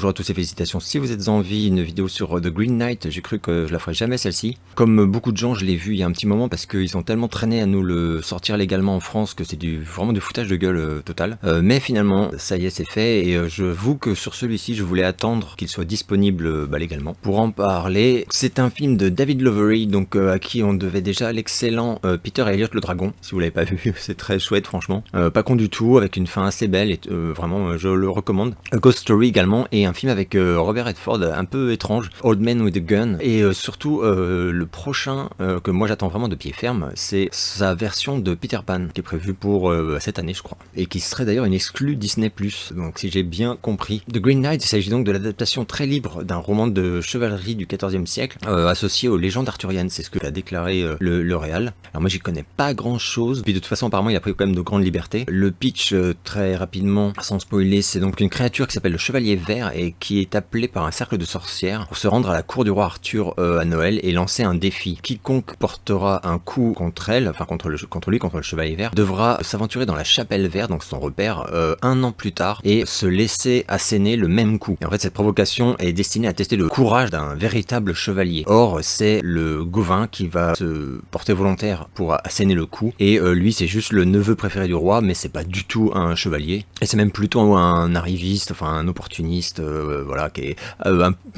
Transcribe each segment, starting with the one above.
bonjour à tous et félicitations. Si vous êtes en vie, une vidéo sur The Green Knight, j'ai cru que je la ferais jamais celle-ci. Comme beaucoup de gens, je l'ai vu il y a un petit moment parce qu'ils ont tellement traîné à nous le sortir légalement en France que c'est vraiment du foutage de gueule total. Mais finalement, ça y est, c'est fait et je vous que sur celui-ci, je voulais attendre qu'il soit disponible légalement pour en parler. C'est un film de David Lowery, donc à qui on devait déjà l'excellent Peter et Elliot le Dragon. Si vous l'avez pas vu, c'est très chouette franchement. Pas con du tout, avec une fin assez belle et vraiment je le recommande. A Ghost Story également, et un film avec Robert Redford un peu étrange, Old Man with a Gun, et surtout le prochain que moi j'attends vraiment de pied ferme, c'est sa version de Peter Pan qui est prévue pour cette année je crois, et qui serait d'ailleurs une exclue Disney+, donc si j'ai bien compris. The Green Knight, il s'agit donc de l'adaptation très libre d'un roman de chevalerie du XIVe siècle associé aux légendes arthuriennes, c'est ce que a déclaré le réal. Alors moi j'y connais pas grand chose, puis de toute façon apparemment il a pris quand même de grandes libertés. Le pitch très rapidement, sans spoiler, c'est donc une créature qui s'appelle le Chevalier Vert et qui est appelé par un cercle de sorcières pour se rendre à la cour du roi Arthur à Noël et lancer un défi. Quiconque portera un coup contre elle, enfin contre le Chevalier Vert, devra s'aventurer dans la Chapelle Verte, donc son repère, un an plus tard et se laisser asséner le même coup. Et en fait cette provocation est destinée à tester le courage d'un véritable chevalier. Or c'est le Gauvin qui va se porter volontaire pour asséner le coup, et lui c'est juste le neveu préféré du roi, mais c'est pas du tout un chevalier, et c'est même plutôt un arriviste, enfin un opportuniste, voilà, qui est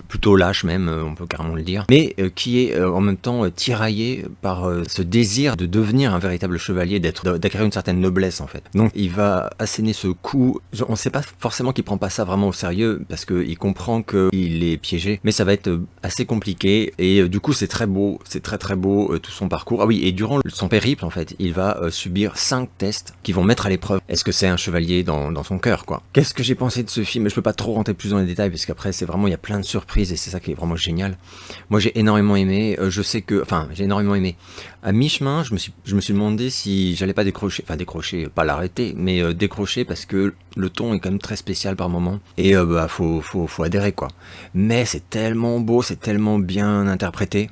plutôt lâche même, on peut carrément le dire, mais qui est en même temps tiraillé par ce désir de devenir un véritable chevalier, d'acquérir une certaine noblesse en fait. Donc il va asséner ce coup, on sait pas forcément qu'il prend pas ça vraiment au sérieux, parce qu'il comprend qu'il est piégé, mais ça va être assez compliqué, et du coup c'est très beau, c'est très beau tout son parcours. Ah oui, et durant son périple en fait, il va subir 5 tests qui vont mettre à l'épreuve est-ce que c'est un chevalier dans son cœur quoi. Qu'est-ce que j'ai pensé de ce film? Je peux pas trop rentrer plus dans les détails parce qu'après c'est vraiment, il y a plein de surprises et c'est ça qui est vraiment génial. Moi j'ai énormément aimé, j'ai énormément aimé. À mi-chemin, je me suis demandé si j'allais pas décrocher, pas l'arrêter, mais décrocher, parce que le ton est quand même très spécial par moment, et faut adhérer quoi. Mais c'est tellement beau, c'est tellement bien interprété,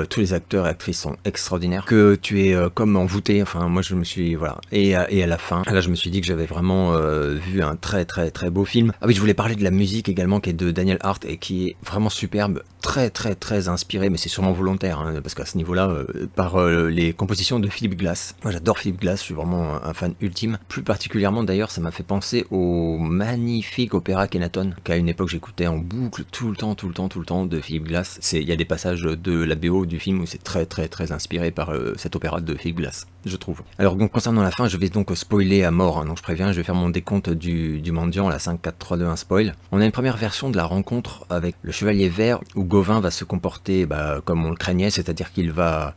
tous les acteurs et actrices sont extraordinaires, que tu es comme envoûté, enfin moi je me suis, voilà, et à la fin, là je me suis dit que j'avais vraiment vu un très beau film. Ah oui, je voulais parler de la musique également, qui est de Daniel Hart, et qui est vraiment superbe, très inspiré, mais c'est sûrement volontaire, hein, parce qu'à ce niveau-là, par les compositions de Philip Glass. Moi j'adore Philip Glass, je suis vraiment un fan ultime. Plus particulièrement d'ailleurs, ça m'a fait penser au magnifique opéra Kenaton, qu'à une époque j'écoutais en boucle tout le temps de Philip Glass. Il y a des passages de la BO du film où c'est très inspiré par cet opéra de Philip Glass, je trouve. Alors donc concernant la fin, je vais donc spoiler à mort, hein, donc je préviens, je vais faire mon décompte du mendiant, la 5, 4, 3, 2, 1 spoil. On a une première version de la rencontre avec le Chevalier Vert, où Gauvin va se comporter comme on le craignait, c'est-à-dire qu'il va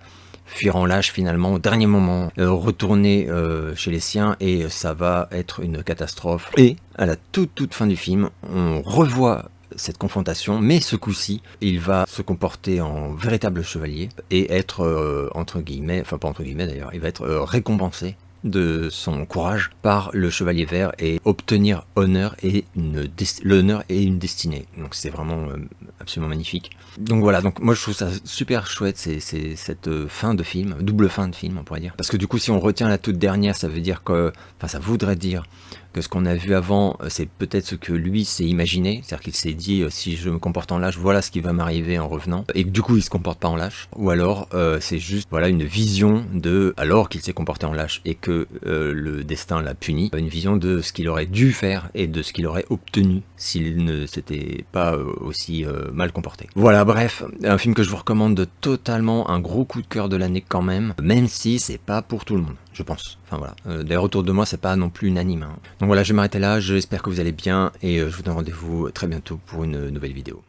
fuir en lâche finalement au dernier moment, retourner chez les siens, et ça va être une catastrophe. Et à la toute fin du film, on revoit cette confrontation, mais ce coup-ci, il va se comporter en véritable chevalier et être entre guillemets, enfin pas entre guillemets d'ailleurs, il va être récompensé de son courage par le Chevalier Vert et obtenir l'honneur et une destinée. Donc c'est vraiment absolument magnifique. Donc voilà, donc moi je trouve ça super chouette, c'est cette fin de film, double fin de film on pourrait dire. Parce que du coup si on retient la toute dernière, ça veut dire que, enfin ça voudrait dire que ce qu'on a vu avant, c'est peut-être ce que lui s'est imaginé, c'est-à-dire qu'il s'est dit si je me comporte en lâche, voilà ce qui va m'arriver en revenant, et que du coup il se comporte pas en lâche, ou alors c'est juste voilà une vision de alors qu'il s'est comporté en lâche et que le destin l'a puni, une vision de ce qu'il aurait dû faire et de ce qu'il aurait obtenu s'il ne s'était pas aussi mal comporté. Voilà, bref, un film que je vous recommande totalement, un gros coup de cœur de l'année quand même si c'est pas pour tout le monde, je pense. Enfin voilà, d'ailleurs autour de moi c'est pas non plus unanime, hein. Donc voilà, je vais m'arrêter là, j'espère que vous allez bien, et je vous donne rendez-vous très bientôt pour une nouvelle vidéo.